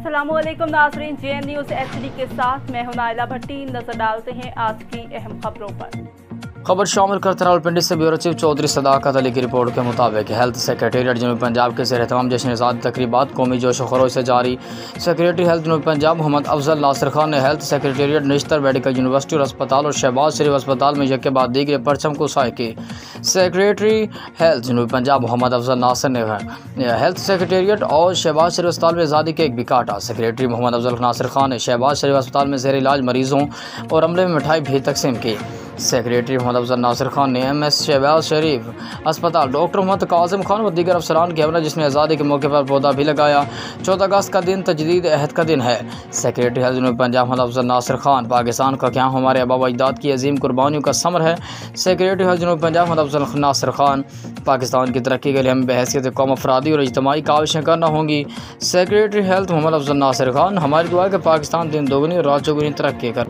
अस्सलामुअलैकुम नाज़रीन, JN news HD के साथ मैं हूं नाइला भट्टी। नजर डालते हैं आज की अहम खबरों पर। खबर शामिल करते रावलपिंडी से ब्यूरो चीफ चौधरी सदाकत अली की रिपोर्ट के मुताबिक हेल्थ सेक्रेटेरिएट जनूबी पंजाब के ज़ेर-ए-तमाम जश्न आज़ादी तकरीबात कौमी जोश व खरोश से जारी। सेक्रेटरी हेल्थ जनूबी पंजाब मोहम्मद अफजल नासिर खान ने हेल्थ सेक्रेटेरिएट नश्तर मेडिकल यूनिवर्सिटी और अस्पताल और शहबाज शरीफ अस्पताल में यके बाद दीगर परचम को साय की। सेक्रेटरी हेल्थ जनूबी पंजाब मोहम्मद अफजल नासिर ने हेल्थ सेक्रेटेरिएट और शहबाज शरीफ अस्पताल में आज़ादी केक भी काटा। सेक्रेटरी मोहम्मद अफजल नासिर खान ने शहबाज शरीफ अस्पताल में ज़ेर इलाज मरीजों और अमले में मिठाई भी तकसीम की। सेक्रेटरी मोहम्मद अफजल नासिर खान ने MS शहबाज शरीफ अस्पताल डॉक्टर मोहम्मद कासिम खान व दीगर अफसरान के हमरा जिसमें आज़ादी के मौके पर पौधा भी लगाया। 14 अगस्त का दिन तजदीद अहद का दिन है। सेक्रेटरी हेल्थ जनूबी पंजाब मोहम्मद अफजल नासिर खान पाकिस्तान का क्या हमारे आबा व अजदाद की अजीम कुर्बानियों का समर है। सेक्रेटरी हेल्थ जनूबी पंजाब मोहम्मद अफजल नासिर खान पाकिस्तान की तरक्की के लिए हमें बहैसियत कौम अफरादी और इज्तिमाई काविशें करना होंगी। सेक्रेटरी हेल्थ मोहम्मद अफजल नासिर खान, हमारी दुआ है कि पाकिस्तान दिन दोगुनी और रात चौगुनी तरक्की कर।